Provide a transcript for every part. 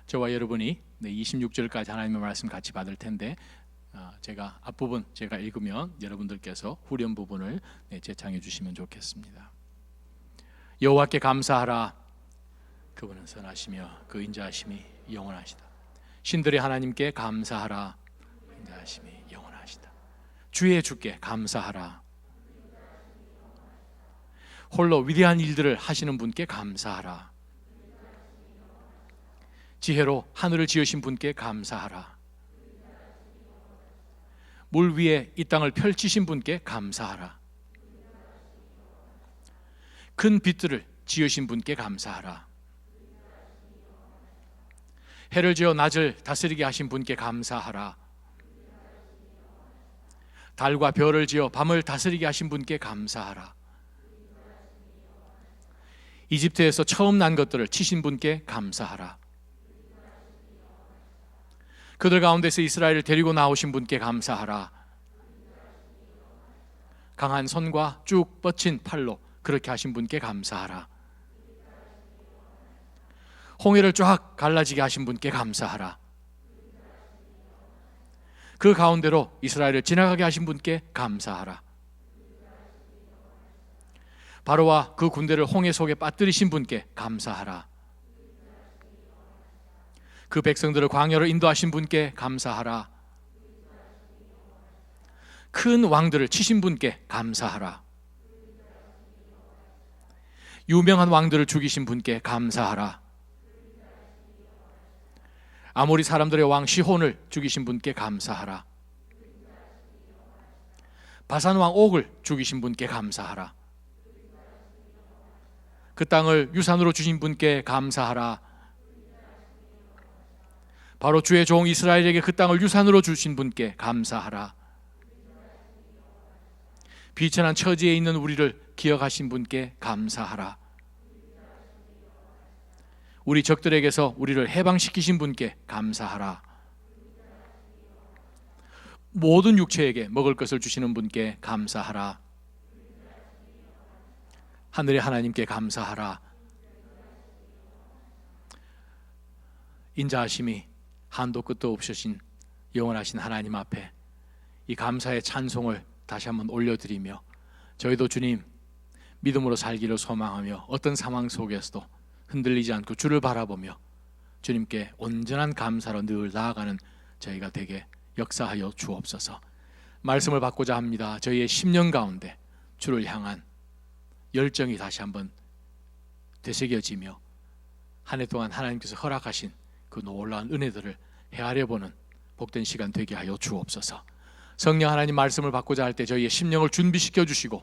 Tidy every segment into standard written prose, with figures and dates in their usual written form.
저와 여러분이 26절까지 하나님의 말씀 같이 받을 텐데 제가 앞부분 제가 읽으면 여러분들께서 후렴 부분을 재창해 주시면 좋겠습니다. 여호와께 감사하라. 그분은 선하시며 그 인자하심이 영원하시다. 신들의 하나님께 감사하라. 인자하심이 영원하시다. 주의 주께 감사하라. 홀로 위대한 일들을 하시는 분께 감사하라. 지혜로 하늘을 지으신 분께 감사하라. 물 위에 이 땅을 펼치신 분께 감사하라. 큰 빛들을 지으신 분께 감사하라. 해를 지어 낮을 다스리게 하신 분께 감사하라. 달과 별을 지어 밤을 다스리게 하신 분께 감사하라. 이집트에서 처음 난 것들을 치신 분께 감사하라. 그들 가운데서 이스라엘을 데리고 나오신 분께 감사하라. 강한 손과 쭉 뻗친 팔로 그렇게 하신 분께 감사하라. 홍해를 쫙 갈라지게 하신 분께 감사하라. 그 가운데로 이스라엘을 지나가게 하신 분께 감사하라. 바로와 그 군대를 홍해 속에 빠뜨리신 분께 감사하라. 그 백성들을 광야로 인도하신 분께 감사하라. 큰 왕들을 치신 분께 감사하라. 유명한 왕들을 죽이신 분께 감사하라. 아모리 사람들의 왕 시혼을 죽이신 분께 감사하라. 바산 왕 옥을 죽이신 분께 감사하라. 그 땅을 유산으로 주신 분께 감사하라. 바로 주의 종 이스라엘에게 그 땅을 유산으로 주신 분께 감사하라. 비천한 처지에 있는 우리를 기억하신 분께 감사하라. 우리 적들에게서 우리를 해방시키신 분께 감사하라. 모든 육체에게 먹을 것을 주시는 분께 감사하라. 하늘의 하나님께 감사하라. 인자하심이 한도 끝도 없으신 영원하신 하나님 앞에 이 감사의 찬송을 다시 한번 올려드리며 저희도 주님 믿음으로 살기를 소망하며 어떤 상황 속에서도 흔들리지 않고 주를 바라보며 주님께 온전한 감사로 늘 나아가는 저희가 되게 역사하여 주옵소서. 말씀을 받고자 합니다. 저희의 심령 가운데 주를 향한 열정이 다시 한번 되새겨지며 한 해 동안 하나님께서 허락하신 그 놀라운 은혜들을 헤아려 보는 복된 시간 되게 하여 주옵소서. 성령 하나님 말씀을 받고자 할 때 저희의 심령을 준비시켜 주시고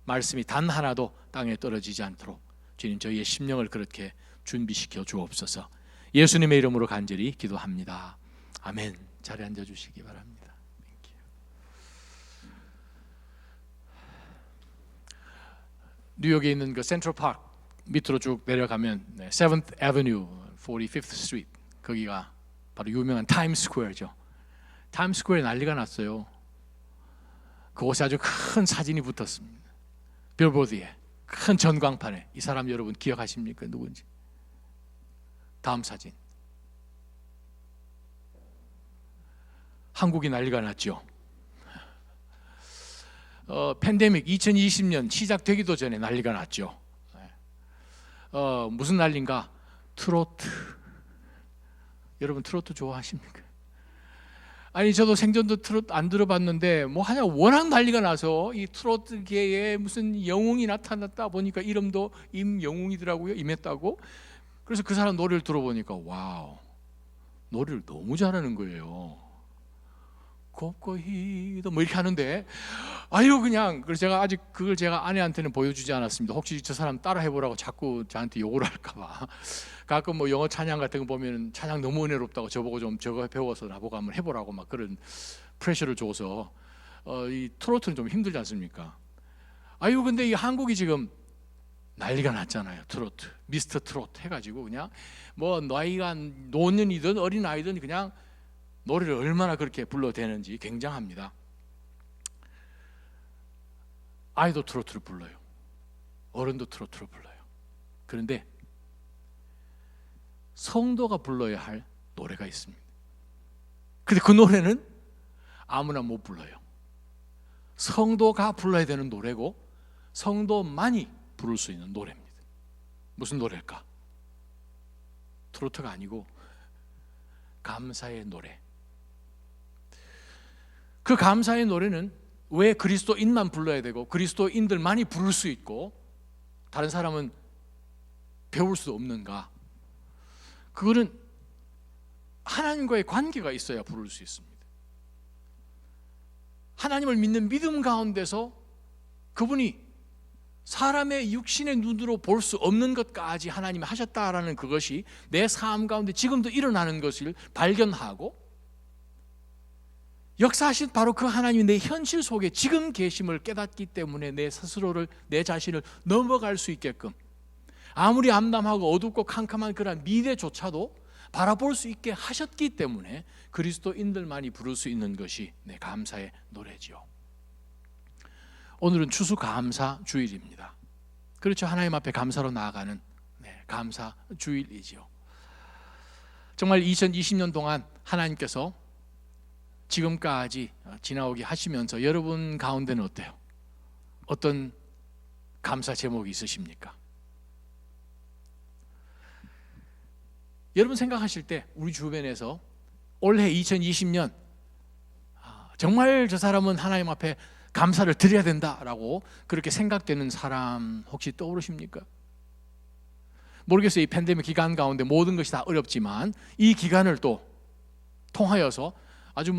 말씀이 단 하나도 땅에 떨어지지 않도록 주님 저희의 심령을 그렇게 준비시켜 주옵소서. 예수님의 이름으로 간절히 기도합니다. 아멘. 자리에 앉아 주시기 바랍니다. 뉴욕에 있는 그 센트럴 파크 밑으로 쭉 내려가면 7th Avenue, 45th Street 거기가 바로 유명한 타임스퀘어죠. 타임스퀘어에 난리가 났어요. 그곳에 아주 큰 사진이 붙었습니다. 빌보드에 큰 전광판에. 이 사람 여러분 기억하십니까? 누군지. 다음 사진. 한국이 난리가 났죠. 팬데믹 2020년 시작되기도 전에 난리가 났죠. 무슨 난리인가? 트로트. 여러분 트로트 좋아하십니까? 아니 저도 생전도 트로트 안 들어봤는데 뭐 하냐 워낙 난리가 나서 이 트로트계에 무슨 영웅이 나타났다 보니까 이름도 임영웅이더라고요. 임했다고. 그래서 그 사람 노래를 들어보니까 와우, 노래를 너무 잘하는 거예요. 곱고히도 뭐 이렇게 하는데 아유 그냥. 그래서 제가 아직 그걸 제가 아내한테는 보여주지 않았습니다. 혹시 저 사람 따라 해보라고 자꾸 저한테 욕을 할까봐. 가끔 뭐 영어 찬양 같은 거 보면 찬양 너무 은혜롭다고 저보고 좀 저거 배워서 나보고 한번 해보라고 막 그런 프레셔를 줘서 이 트로트는 좀 힘들지 않습니까? 아유 근데 이 한국이 지금 난리가 났잖아요. 트로트, 미스터 트로트 해가지고 그냥 뭐 나이가 노년이든 어린 아이든 그냥 노래를 얼마나 그렇게 불러대는지 굉장합니다. 아이도 트로트를 불러요. 어른도 트로트를 불러요. 그런데 성도가 불러야 할 노래가 있습니다. 근데 그 노래는 아무나 못 불러요. 성도가 불러야 되는 노래고 성도만이 부를 수 있는 노래입니다. 무슨 노래일까? 트로트가 아니고 감사의 노래. 그 감사의 노래는 왜 그리스도인만 불러야 되고 그리스도인들만이 부를 수 있고 다른 사람은 배울 수 없는가? 그거는 하나님과의 관계가 있어야 부를 수 있습니다. 하나님을 믿는 믿음 가운데서 그분이 사람의 육신의 눈으로 볼 수 없는 것까지 하나님이 하셨다라는 그것이 내 삶 가운데 지금도 일어나는 것을 발견하고 역사하신 바로 그 하나님이 내 현실 속에 지금 계심을 깨닫기 때문에 내 스스로를, 내 자신을 넘어갈 수 있게끔 아무리 암담하고 어둡고 캄캄한 그런 미래조차도 바라볼 수 있게 하셨기 때문에 그리스도인들만이 부를 수 있는 것이 감사의 노래지요. 오늘은 추수감사 주일입니다. 그렇죠. 하나님 앞에 감사로 나아가는 감사 주일이지요. 정말 2020년 동안 하나님께서 지금까지 지나오게 하시면서 여러분 가운데는 어때요? 어떤 감사 제목이 있으십니까? 여러분 생각하실 때 우리 주변에서 올해 2020년 정말 저 사람은 하나님 앞에 감사를 드려야 된다라고 그렇게 생각되는 사람 혹시 떠오르십니까? 모르겠어요. 이 팬데믹 기간 가운데 모든 것이 다 어렵지만 이 기간을 또 통하여서 아주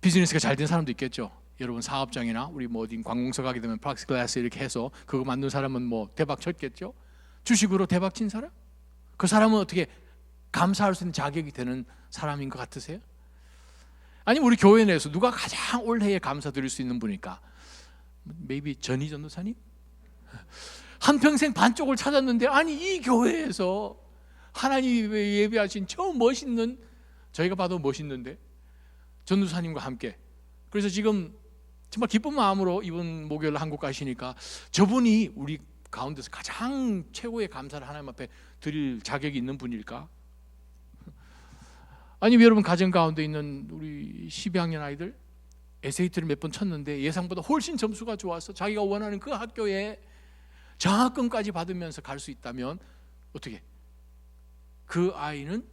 비즈니스가 잘 된 사람도 있겠죠. 여러분 사업장이나 우리 어디 관공서 가게 되면 플렉스글라스 이렇게 해서 그거 만든 사람은 대박 쳤겠죠. 주식으로 대박 친 사람? 그 사람은 어떻게 감사할 수 있는 자격이 되는 사람인 것 같으세요? 아니면 우리 교회 내에서 누가 가장 올해에 감사드릴 수 있는 분일까? maybe 전희 전도사님? 한평생 반쪽을 찾았는데 아니 이 교회에서 하나님이 예배하신 저 멋있는, 저희가 봐도 멋있는데 전도사님과 함께, 그래서 지금 정말 기쁜 마음으로 이번 목요일 한국 가시니까 저분이 우리 가운데서 가장 최고의 감사를 하나님 앞에 드릴 자격이 있는 분일까? 아니면 여러분 가정 가운데 있는 우리 12학년 아이들 SAT를 몇 번 쳤는데 예상보다 훨씬 점수가 좋아서 자기가 원하는 그 학교에 장학금까지 받으면서 갈 수 있다면 어떻게 그 아이는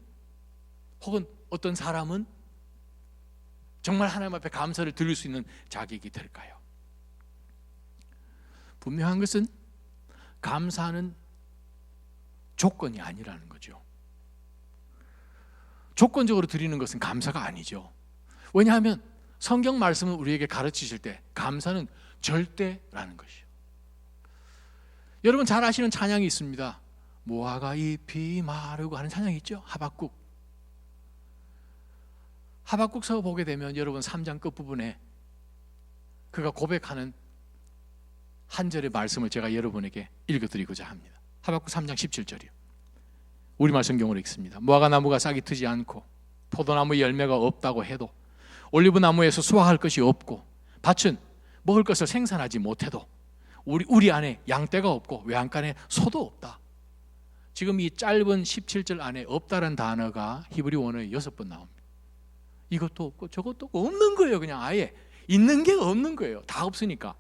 혹은 어떤 사람은 정말 하나님 앞에 감사를 드릴 수 있는 자격이 될까요? 분명한 것은 감사는 조건이 아니라는 거죠. 조건적으로 드리는 것은 감사가 아니죠. 왜냐하면 성경 말씀은 우리에게 가르치실 때 감사는 절대라는 것이요. 여러분 잘 아시는 찬양이 있습니다. 무화과 잎이 마르고 하는 찬양이 있죠. 하박국서 보게 되면 여러분 3장 끝부분에 그가 고백하는 한 절의 말씀을 제가 여러분에게 읽어드리고자 합니다. 하박국 3장 17절이요. 우리말 성경으로 읽습니다. 무화과 나무가 싹이 트지 않고 포도나무 열매가 없다고 해도 올리브 나무에서 수확할 것이 없고 밭은 먹을 것을 생산하지 못해도 우리 안에 양떼가 없고 외양간에 소도 없다. 지금 이 짧은 17절 안에 없다는 단어가 히브리 원어에 6번 나옵니다. 이것도 없고 저것도 없고 없는 거예요. 그냥 아예 있는 게 없는 거예요. 다 없으니까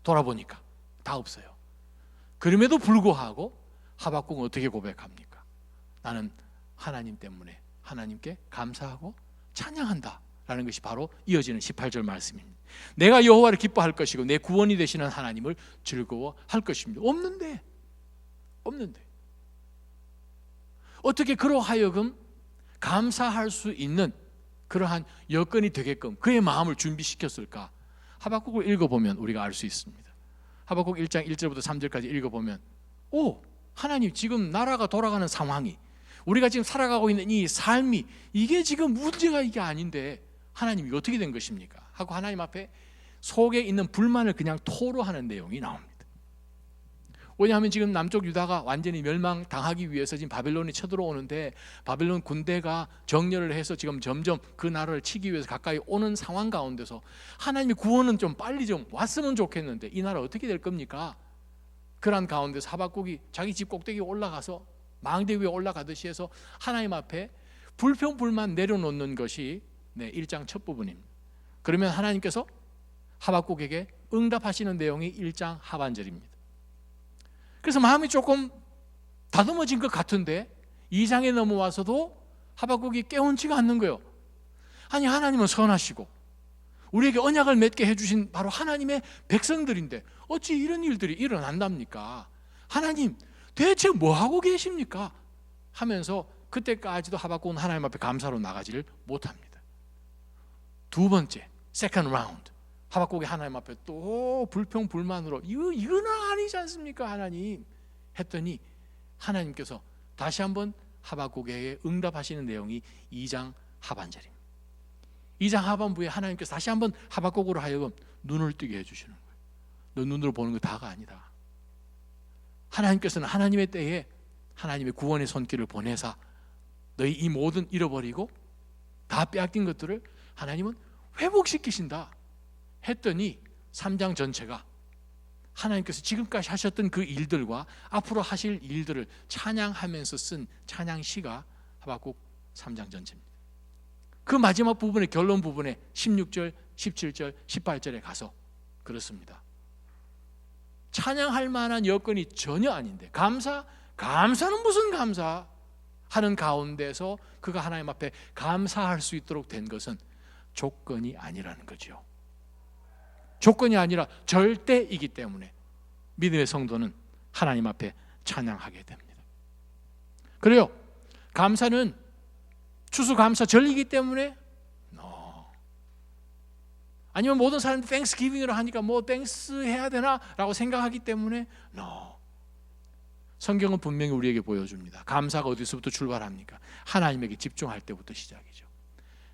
돌아보니까 다 없어요. 그럼에도 불구하고 하박국은 어떻게 고백합니까? 나는 하나님 때문에 하나님께 감사하고 찬양한다 라는 것이 바로 이어지는 18절 말씀입니다. 내가 여호와를 기뻐할 것이고 내 구원이 되시는 하나님을 즐거워할 것입니다. 없는데 어떻게 그로 하여금 감사할 수 있는 그러한 여건이 되게끔 그의 마음을 준비시켰을까? 하박국을 읽어보면 우리가 알 수 있습니다. 하박국 1장 1절부터 3절까지 읽어보면 하나님 지금 나라가 돌아가는 상황이, 우리가 지금 살아가고 있는 이 삶이 이게 지금 문제가 이게 아닌데 하나님이 어떻게 된 것입니까? 하고 하나님 앞에 속에 있는 불만을 그냥 토로하는 내용이 나옵니다. 왜냐하면 지금 남쪽 유다가 완전히 멸망당하기 위해서 지금 바벨론이 쳐들어오는데 바벨론 군대가 정렬을 해서 지금 점점 그 나라를 치기 위해서 가까이 오는 상황 가운데서 하나님의 구원은 좀 빨리 좀 왔으면 좋겠는데 이 나라 어떻게 될 겁니까? 그런 가운데서 하박국이 자기 집 꼭대기에 올라가서 망대 위에 올라가듯이 해서 하나님 앞에 불평불만 내려놓는 것이 1장 첫 부분입니다. 그러면 하나님께서 하박국에게 응답하시는 내용이 1장 하반절입니다. 그래서 마음이 조금 다듬어진 것 같은데 2장에 넘어와서도 하박국이 깨운지가 않는 거예요. 아니, 하나님은 선하시고 우리에게 언약을 맺게 해주신 바로 하나님의 백성들인데 어찌 이런 일들이 일어난답니까? 하나님 대체 뭐하고 계십니까? 하면서 그때까지도 하박국은 하나님 앞에 감사로 나가지를 못합니다. 두 번째, 세컨드 라운드, 하박국이 하나님 앞에 또 불평불만으로 이거는 아니지 않습니까 하나님 했더니 하나님께서 다시 한번 하박국에게 응답하시는 내용이 2장 하반절입니다. 2장 하반부에 하나님께서 다시 한번 하박국으로 하여금 눈을 뜨게 해주시는 거예요. 너 눈으로 보는 거 다가 아니다. 하나님께서는 하나님의 때에 하나님의 구원의 손길을 보내사 너희 이 모든 잃어버리고 다 빼앗긴 것들을 하나님은 회복시키신다 했더니 3장 전체가 하나님께서 지금까지 하셨던 그 일들과 앞으로 하실 일들을 찬양하면서 쓴 찬양시가 하박국 3장 전체입니다. 그 마지막 부분의 결론 부분에 16절, 17절, 18절에 가서 그렇습니다. 찬양할 만한 여건이 전혀 아닌데 감사는 무슨 감사? 하는 가운데서 그가 하나님 앞에 감사할 수 있도록 된 것은 조건이 아니라는 거죠. 조건이 아니라 절대이기 때문에 믿음의 성도는 하나님 앞에 찬양하게 됩니다. 그래요. 감사는 추수감사절이기 때문에 아니면 모든 사람들이 땡스기빙으로 하니까 뭐 땡스 해야 되나 라고 생각하기 때문에 성경은 분명히 우리에게 보여줍니다. 감사가 어디서부터 출발합니까? 하나님에게 집중할 때부터 시작이죠.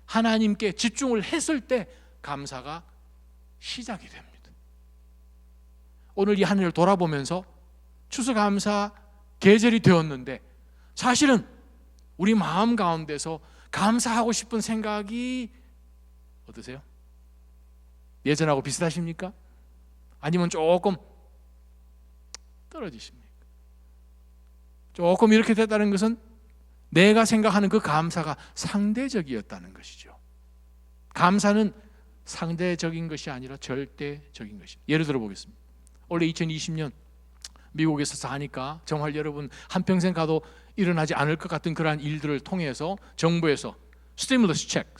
하나님께 집중을 했을 때 감사가 시작이 됩니다. 오늘 이 한 해를 돌아보면서 추수감사 계절이 되었는데 사실은 우리 마음 가운데서 감사하고 싶은 생각이 어떠세요? 예전하고 비슷하십니까? 아니면 조금 떨어지십니까? 조금 이렇게 됐다는 것은 내가 생각하는 그 감사가 상대적이었다는 것이죠. 감사는 상대적인 것이 아니라 절대적인 것입니다. 예를 들어 보겠습니다. 올해 2020년 미국에서 사니까 정말 여러분 한평생 가도 일어나지 않을 것 같은 그러한 일들을 통해서 정부에서 스티뮬러스 책,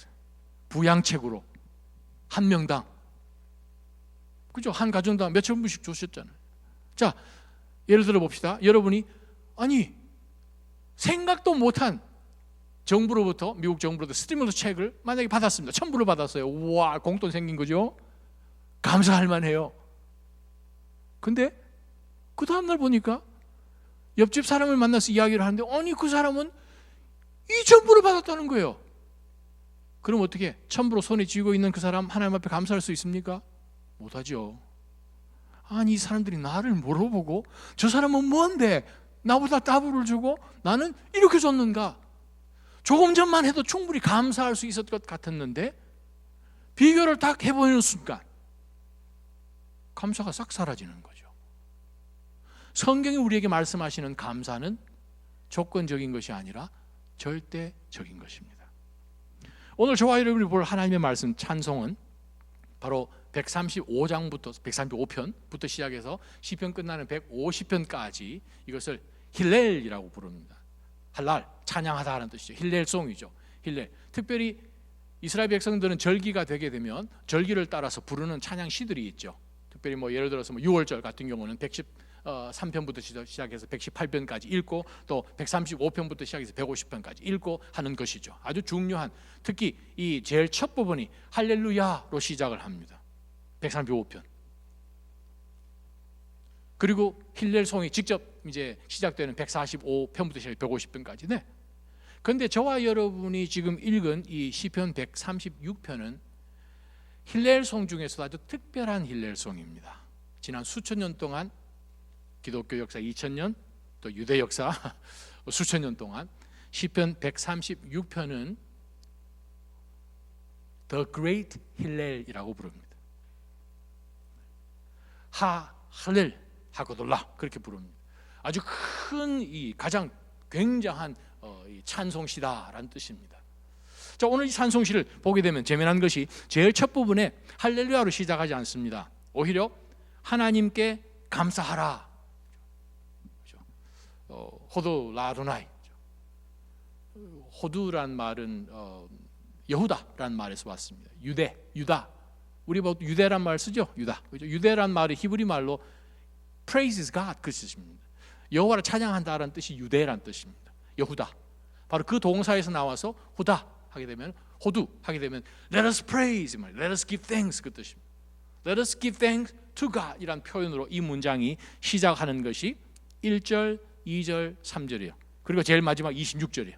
부양책으로 한 명당, 그죠? 한 가정당 몇천 불씩 주셨잖아요. 자, 예를 들어 봅시다. 여러분이 아니 생각도 못한 정부로부터, 미국 정부로부터 스티뮬러스 책을 만약에 받았습니다. 1,000불을 받았어요. 우와, 공돈 생긴 거죠. 감사할 만해요. 근데 그 다음날 보니까 옆집 사람을 만나서 이야기를 하는데 아니 그 사람은 2,000불을 받았다는 거예요. 그럼 어떻게 1,000불을 손에 쥐고 있는 그 사람 하나님 앞에 감사할 수 있습니까? 못하죠. 아니 이 사람들이 나를 물어보고 저 사람은 뭔데 나보다 더블을 주고 나는 이렇게 줬는가? 조금 전만 해도 충분히 감사할 수 있었을 것 같았는데 비교를 딱 해보는 순간 감사가 싹 사라지는 거죠. 성경이 우리에게 말씀하시는 감사는 조건적인 것이 아니라 절대적인 것입니다. 오늘 저와 여러분이 볼 하나님의 말씀 찬송은 바로 135장부터 135편부터 시작해서 시편 끝나는 150편까지 이것을 힐렐이라고 부릅니다. 할랄, 찬양하다라는 뜻이죠. 힐렐송이죠. 힐렐. 특별히 이스라엘 백성들은 절기가 되게 되면 절기를 따라서 부르는 찬양 시들이 있죠. 특별히 뭐 예를 들어서 6월절 같은 경우는 113편부터 시작해서 118편까지 읽고 또 135편부터 시작해서 150편까지 읽고 하는 것이죠. 아주 중요한, 특히 이 제일 첫 부분이 할렐루야로 시작을 합니다. 135편. 그리고 힐렐송이 직접 이제 시작되는 145편부터 시작해 150편까지. 네. 그런데 저와 여러분이 지금 읽은 이 시편 136편은 힐렐송 중에서도 아주 특별한 힐렐송입니다. 지난 수천 년 동안 기독교 역사 2000년 또 유대 역사 수천 년 동안 시편 136편은 The Great Hillel이라고 부릅니다. 할렐 하고돌라 그렇게 부릅니다. 아주 큰 이 가장 굉장한 이 찬송시다라는 뜻입니다. 자, 오늘 이 찬송시를 보게 되면 재미난 것이 제일 첫 부분에 할렐루야로 시작하지 않습니다. 오히려 하나님께 감사하라. 호두 라도나이. 호두란 말은 여후다란 말에서 왔습니다. 유다. 우리 뭐 유대란 말 쓰죠? 유대란 말이 히브리 말로 praises God 그 뜻입니다. 여호와를 찬양한다라는 뜻이 유대란 뜻입니다. 여후다. 바로 그 동사에서 나와서 후다 하게 되면 호두 하게 되면 let us praise, let us give thanks 그 뜻입니다. Let us give thanks to God 이란 표현으로 이 문장이 시작하는 것이 1절, 2절, 3절이에요. 그리고 제일 마지막 26절이에요.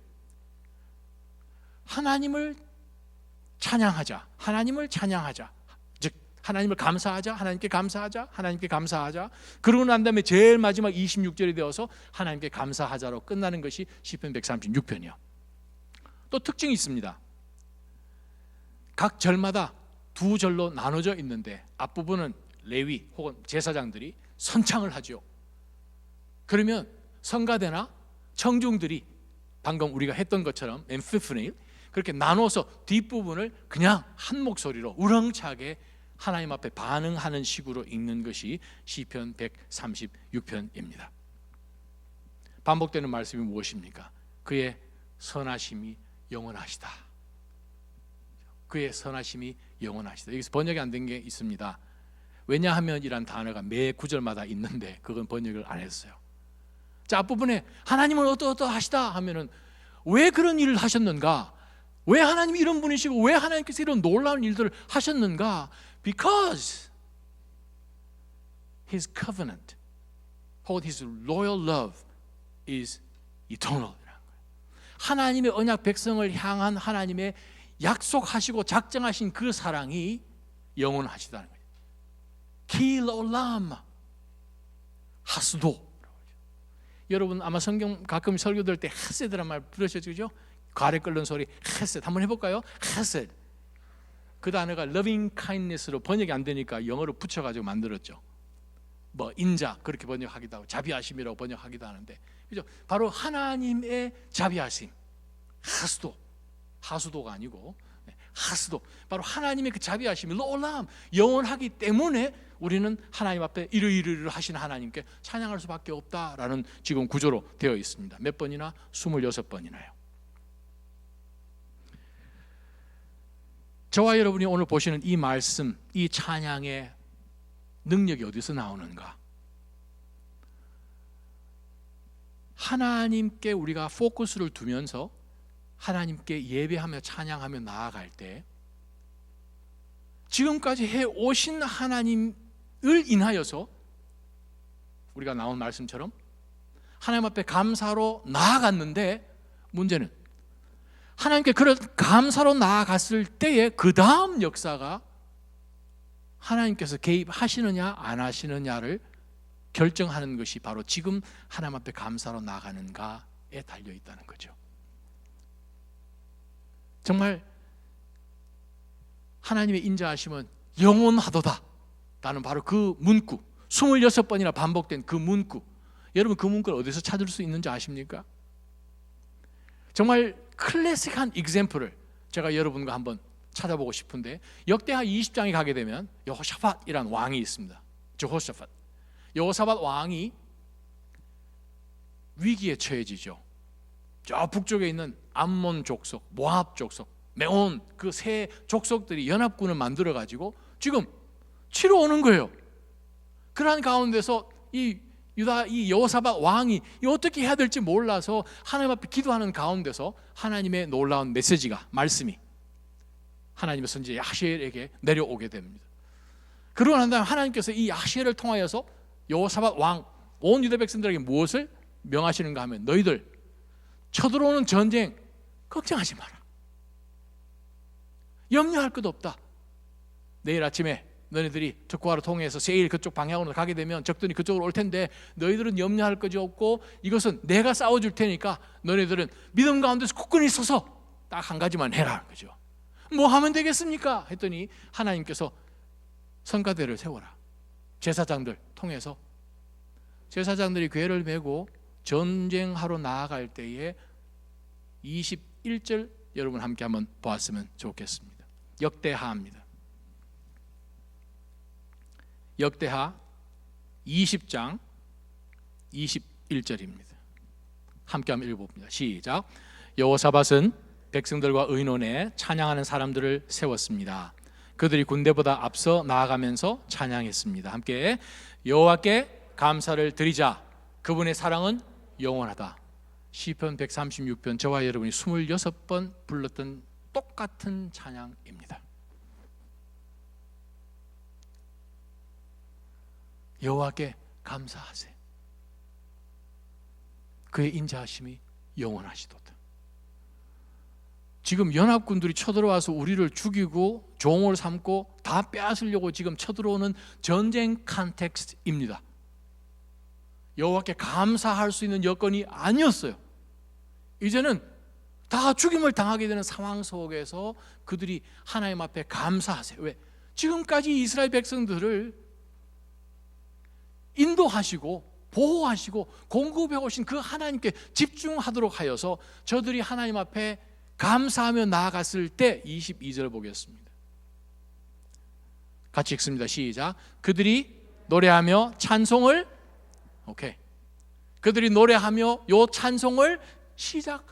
하나님을 찬양하자. 즉 하나님을 감사하자. 하나님께 감사하자. 그러고 난 다음에 제일 마지막 26절이 되어서 하나님께 감사하자로 끝나는 것이 시편 136편이요. 또 특징이 있습니다. 각 절마다 두 절로 나눠져 있는데 앞부분은 레위 혹은 제사장들이 선창을 하죠. 그러면 성가대나 청중들이 방금 우리가 했던 것처럼 엠피프네일 그렇게 나눠서 뒷부분을 그냥 한 목소리로 우렁차게 하나님 앞에 반응하는 식으로 읽는 것이 시편 136편입니다. 반복되는 말씀이 무엇입니까? 그의 선하심이 영원하시다. 그의 선하심이 영원하시다. 여기서 번역이 안 된 게 있습니다. 왜냐하면 이란 단어가 매 구절마다 있는데 그건 번역을 안 했어요. 자, 앞부분에 하나님은 어떠하시다 하면은 왜 그런 일을 하셨는가? 왜 하나님이 이런 분이시고 왜 하나님께서 이런 놀라운 일들을 하셨는가? Because His covenant, or His loyal love is eternal. 하나님의 언약 백성을 향한 하나님의 약속하시고 작정하신 그 사랑이 영원하시다는 거예요. 킬올람 하스도. 여러분 아마 성경 가끔 설교 들 때 헤세드란 말 들으셨죠? 가래 끓는 소리 헤세드 한번 해볼까요? 헤세드. 그 단어가 loving kindness로 번역이 안 되니까 영어로 붙여가지고 만들었죠. 뭐 인자 그렇게 번역하기도 하고 자비하심이라고 번역하기도 하는데 그죠? 바로 하나님의 자비하심 하수도가 아니고 하수도 바로 하나님의 그 자비하심이 올람 영원하기 때문에 우리는 하나님 앞에 이르이르 하신 하나님께 찬양할 수밖에 없다라는 지금 구조로 되어 있습니다. 몇 번이나? 26번이나요. 저와 여러분이 오늘 보시는 이 말씀, 이 찬양의 능력이 어디서 나오는가? 하나님께 우리가 포커스를 두면서 하나님께 예배하며 찬양하며 나아갈 때 지금까지 해오신 하나님을 인하여서 우리가 나온 말씀처럼 하나님 앞에 감사로 나아갔는데 문제는 하나님께 그런 감사로 나아갔을 때에 그 다음 역사가 하나님께서 개입하시느냐 안 하시느냐를 결정하는 것이 바로 지금 하나님 앞에 감사로 나아가는가에 달려 있다는 거죠. 정말 하나님의 인자하심은 영원하도다 라는 바로 그 문구 26번이나 반복된 그 문구 여러분 그 문구를 어디서 찾을 수 있는지 아십니까? 정말 클래식한 example을 제가 여러분과 한번 찾아보고 싶은데 역대하 20장에 가게 되면 여호사밧이라는 왕이 있습니다. 여호사밧 왕이 위기에 처해지죠. 저 북쪽에 있는 암몬 족속, 모압 족속, 메온 그 세 족속들이 연합군을 만들어 가지고 지금 치러 오는 거예요. 그러한 가운데서 이 여호사밧 왕이 어떻게 해야 될지 몰라서 하나님 앞에 기도하는 가운데서 하나님의 놀라운 메시지가 말씀이 하나님의 선지 야시엘에게 내려오게 됩니다. 그러고 난 다음에 하나님께서 이 야시엘을 통하여서 여호사밧 왕 온 유다 백성들에게 무엇을 명하시는가 하면 너희들 쳐들어오는 전쟁 걱정하지 마라. 염려할 것도 없다. 내일 아침에 너희들이 특과를 통해서 세일 그쪽 방향으로 가게 되면 적들이 그쪽으로 올 텐데 너희들은 염려할 것이 없고 이것은 내가 싸워줄 테니까 너희들은 믿음 가운데서 굳건히 서서 딱 한 가지만 해라 그죠? 뭐 하면 되겠습니까? 했더니 하나님께서 선가대를 세워라. 제사장들 통해서 제사장들이 궤를 메고 전쟁하러 나아갈 때에 21절 여러분 함께 한번 보았으면 좋겠습니다. 역대하입니다. 역대하 20장 21절입니다. 함께 한번 읽어봅니다. 시작. 여호사밧은 백성들과 의논해 찬양하는 사람들을 세웠습니다. 그들이 군대보다 앞서 나아가면서 찬양했습니다. 함께 여호와께 감사를 드리자. 그분의 사랑은 영원하다. 시편 136편 저와 여러분이 26번 불렀던 똑같은 찬양입니다. 여호와께 감사하세요. 그의 인자하심이 영원하시도다. 지금 연합군들이 쳐들어와서 우리를 죽이고 종을 삼고 다 빼앗으려고 지금 쳐들어오는 전쟁 컨텍스트입니다. 여호와께 감사할 수 있는 여건이 아니었어요. 이제는 다 죽임을 당하게 되는 상황 속에서 그들이 하나님 앞에 감사하세요. 왜? 지금까지 이스라엘 백성들을 인도하시고 보호하시고 공급해 오신 그 하나님께 집중하도록 하여서 저들이 하나님 앞에 감사하며 나아갔을 때 22절 보겠습니다. 같이 읽습니다. 시작. 그들이 노래하며 찬송을 그들이 노래하며 요 찬송을 시작하자마자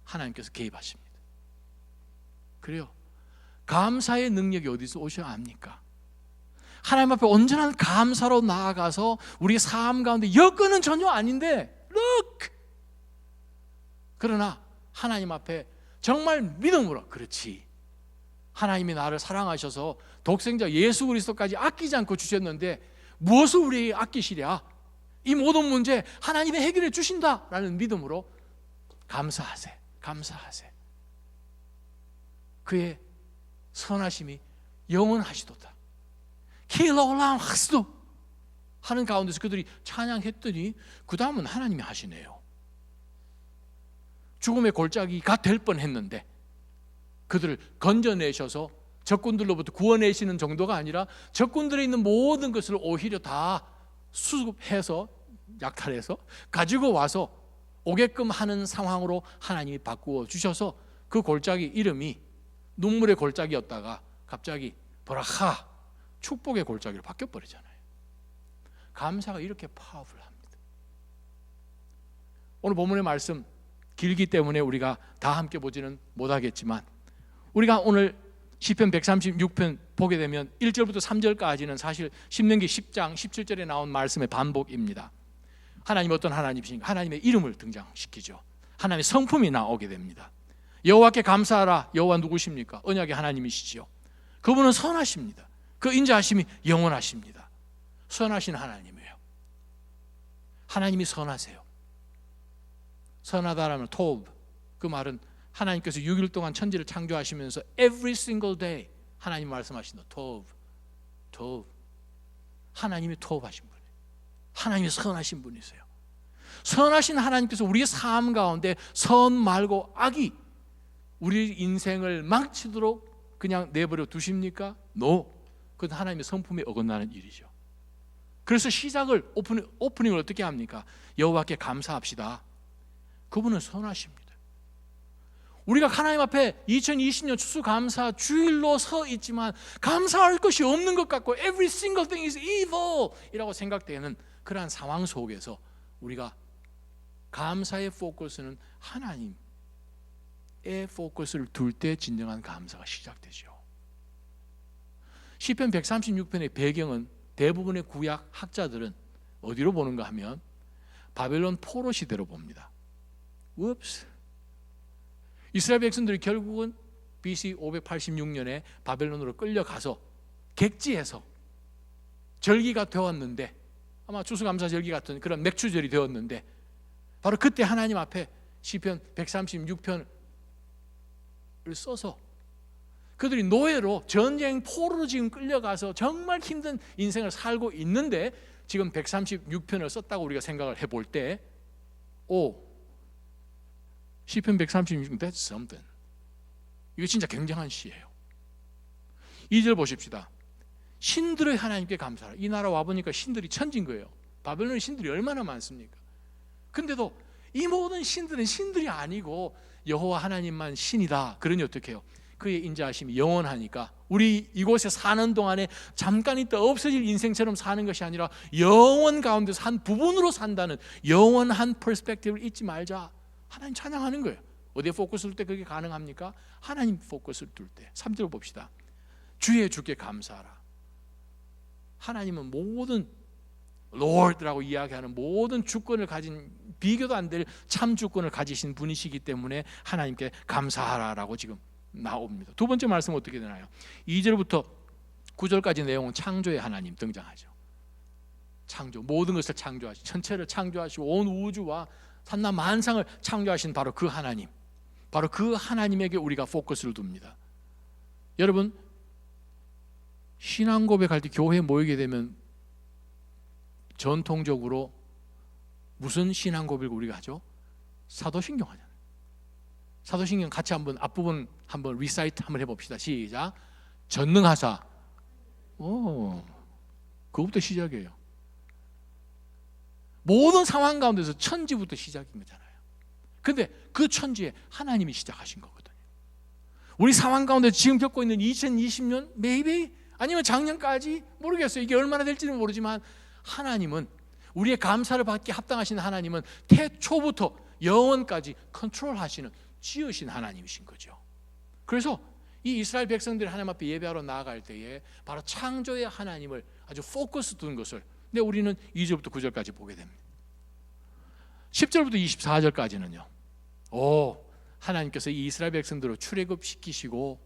하나님께서 개입하십니다. 그래요. 감사의 능력이 어디서 오셔야 합니까? 하나님 앞에 온전한 감사로 나아가서 우리 삶 가운데 여건은 전혀 아닌데 look! 그러나 하나님 앞에 정말 믿음으로 그렇지, 하나님이 나를 사랑하셔서 독생자 예수 그리스도까지 아끼지 않고 주셨는데 무엇을 우리에게 아끼시랴? 이 모든 문제 하나님이 해결해 주신다라는 믿음으로 감사하세. 그의 선하심이 영원하시도다. 킬러올람 하스도 하는 가운데서 그들이 찬양했더니 그 다음은 하나님이 하시네요. 죽음의 골짜기가 될 뻔했는데 그들을 건져내셔서 적군들로부터 구원내시는 정도가 아니라 적군들에 있는 모든 것을 오히려 다 수습해서 약탈해서 가지고 와서 오게끔 하는 상황으로 하나님이 바꾸어 주셔서 그 골짜기 이름이 눈물의 골짜기였다가 갑자기 브라하, 축복의 골짜기로 바뀌어버리잖아요. 감사가 이렇게 파워풀합니다. 오늘 본문의 말씀 길기 때문에 우리가 다 함께 보지는 못하겠지만 우리가 오늘 시편 136편 보게 되면 1절부터 3절까지는 사실 신명기 10장 17절에 나온 말씀의 반복입니다. 하나님 어떤 하나님이신가? 하나님의 이름을 등장시키죠. 하나님의 성품이 나오게 됩니다. 여호와께 감사하라. 여호와 누구십니까? 언약의 하나님이시죠. 그분은 선하십니다. 그 인자하심이 영원하십니다. 선하신 하나님이에요. 하나님이 선하세요. 선하다라면 토브, 그 말은 하나님께서 6일 동안 천지를 창조하시면서 every single day 하나님 말씀하신다. 토브. 하나님이 토브하신 분이에요. 하나님이 선하신 분이세요. 선하신 하나님께서 우리의 삶 가운데 선 말고 악이 우리 인생을 망치도록 그냥 내버려 두십니까? No. 그건 하나님의 성품에 어긋나는 일이죠. 그래서 시작을 오프닝을 어떻게 합니까? 여호와께 감사합시다. 그분은 선하십니다. 우리가 하나님 앞에 2020년 추수감사 주일로 서 있지만 감사할 것이 없는 것 같고 every single thing is evil 이라고 생각되는 그러한 상황 속에서 우리가 감사의 포커스는 하나님의 포커스를 둘 때 진정한 감사가 시작되죠. 시편 136편의 배경은 대부분의 구약 학자들은 어디로 보는가 하면 바벨론 포로 시대로 봅니다. 이스라엘 백성들이 결국은 BC 586년에 바벨론으로 끌려가서 객지에서 절기가 되었는데 아마 추수감사 절기 같은 그런 맥추절이 되었는데 바로 그때 하나님 앞에 시편 136편을 써서 그들이 노예로 전쟁 포로로 지금 끌려가서 정말 힘든 인생을 살고 있는데 지금 136편을 썼다고 우리가 생각을 해볼 때 시편 136편 that's something. 이거 진짜 굉장한 시예요. 2절 보십시다. 신들의 하나님께 감사하라. 이 나라 와보니까 신들이 천진 거예요. 바벨론의 신들이 얼마나 많습니까? 근데도 이 모든 신들은 신들이 아니고 여호와 하나님만 신이다. 그러니 어떻게 해요? 그의 인자하심이 영원하니까 우리 이곳에 사는 동안에 잠깐 있다 없어질 인생처럼 사는 것이 아니라 영원 가운데서 한 부분으로 산다는 영원한 퍼스펙티브를 잊지 말자. 하나님 찬양하는 거예요. 어디에 포커스를 둘 때 그게 가능합니까? 하나님 포커스를 둘 때. 3절 봅시다. 주의 주께 감사하라. 하나님은 모든 Lord라고 이야기하는 모든 주권을 가진 비교도 안 될 참 주권을 가지신 분이시기 때문에 하나님께 감사하라라고 지금 나옵니다. 두 번째 말씀 어떻게 되나요? 2절부터 9절까지 내용은 창조의 하나님 등장하죠. 창조, 모든 것을 창조하시고 천체를 창조하시고 온 우주와 산나 만상을 창조하신 바로 그 하나님, 바로 그 하나님에게 우리가 포커스를 둡니다. 여러분, 신앙 고백할 때 교회에 모이게 되면 전통적으로 무슨 신앙 고백을 우리가 하죠? 사도신경 하잖아요. 사도신경 같이 한번 앞부분 한번 리사이트 한번 해봅시다. 시작. 전능하사. 그것부터 시작이에요. 모든 상황 가운데서 천지부터 시작인 거잖아요. 근데 그 천지에 하나님이 시작하신 거거든요. 우리 상황 가운데 지금 겪고 있는 2020년 maybe 아니면 작년까지 모르겠어요. 이게 얼마나 될지는 모르지만 하나님은 우리의 감사를 받기 합당하신 하나님은 태초부터 영원까지 컨트롤하시는 지으신 하나님이신 거죠. 그래서 이 이스라엘 백성들이 하나님 앞에 예배하러 나아갈 때에 바로 창조의 하나님을 아주 포커스 둔 것을 근데 우리는 2절부터 9절까지 보게 됩니다. 10절부터 24절까지는요. 하나님께서 이 이스라엘 백성들을 출애굽시키시고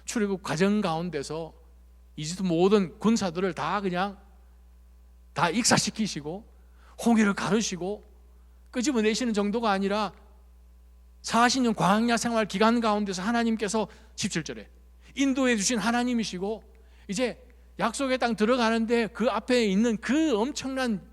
출애굽 과정 가운데서 이집트 모든 군사들을 다 그냥 다 익사시키시고 홍해를 가르시고 끄집어내시는 정도가 아니라 40년 광야 생활 기간 가운데서 하나님께서 17절에 인도해 주신 하나님이시고 이제 약속의 땅 들어가는데 그 앞에 있는 그 엄청난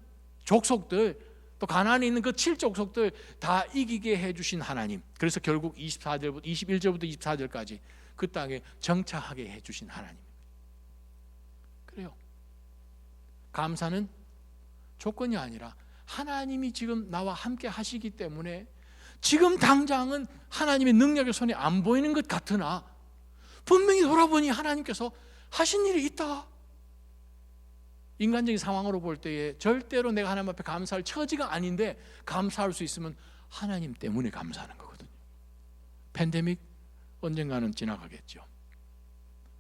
족속들 또 가나안에 있는 그 7족속들 다 이기게 해주신 하나님. 그래서 결국 21절부터 24절까지 그 땅에 정착하게 해주신 하나님. 그래요. 감사는 조건이 아니라 하나님이 지금 나와 함께 하시기 때문에 지금 당장은 하나님의 능력의 손이 안 보이는 것 같으나 분명히 돌아보니 하나님께서 하신 일이 있다. 인간적인 상황으로 볼 때에 절대로 내가 하나님 앞에 감사할 처지가 아닌데 감사할 수 있으면 하나님 때문에 감사하는 거거든요. 팬데믹 언젠가는 지나가겠죠.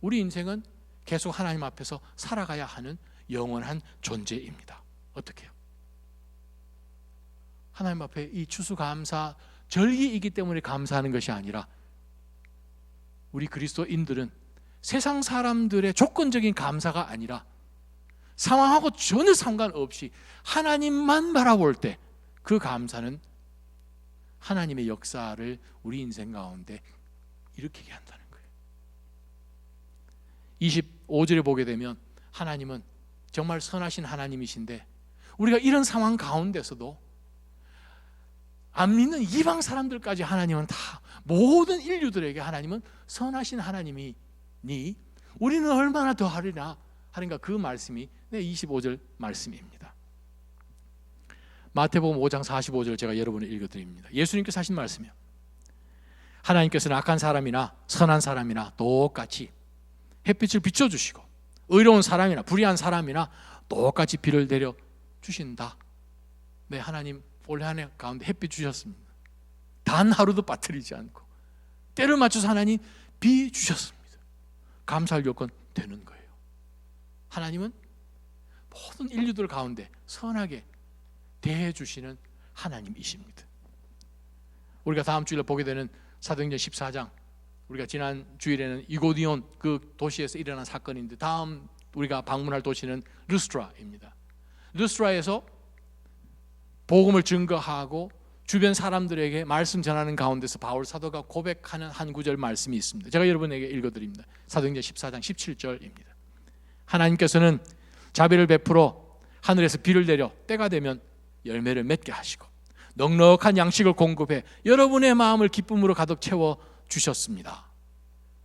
우리 인생은 계속 하나님 앞에서 살아가야 하는 영원한 존재입니다. 어떻게 해요? 하나님 앞에 이 추수감사 절기이기 때문에 감사하는 것이 아니라 우리 그리스도인들은 세상 사람들의 조건적인 감사가 아니라 상황하고 전혀 상관없이 하나님만 바라볼 때 그 감사는 하나님의 역사를 우리 인생 가운데 일으키게 한다는 거예요. 25절에 보게 되면 하나님은 정말 선하신 하나님이신데 우리가 이런 상황 가운데서도 안 믿는 이방 사람들까지 하나님은 다 모든 인류들에게 하나님은 선하신 하나님이니 우리는 얼마나 더 하리나 하는가 그 말씀이 25절 말씀입니다. 마태복음 5장 45절 제가 여러분을 읽어드립니다. 예수님께서 하신 말씀이요. 하나님께서는 악한 사람이나 선한 사람이나 똑같이 햇빛을 비춰주시고 의로운 사람이나 불의한 사람이나 똑같이 비를 내려 주신다. 네, 하나님 올해 한 해 가운데 햇빛 주셨습니다. 단 하루도 빠뜨리지 않고 때를 맞춰서 하나님 비 주셨습니다. 감사할 요건 되는 거예요. 하나님은 모든 인류들 가운데 선하게 대해 주시는 하나님이십니다. 우리가 다음 주일에 보게 되는 사도행전 14장, 우리가 지난 주일에는 이고디온 그 도시에서 일어난 사건인데 다음 우리가 방문할 도시는 르스트라입니다. 르스트라에서 복음을 증거하고 주변 사람들에게 말씀 전하는 가운데서 바울 사도가 고백하는 한 구절 말씀이 있습니다. 제가 여러분에게 읽어드립니다. 사도행전 14장 17절입니다. 하나님께서는 자비를 베풀어 하늘에서 비를 내려 때가 되면 열매를 맺게 하시고 넉넉한 양식을 공급해 여러분의 마음을 기쁨으로 가득 채워 주셨습니다.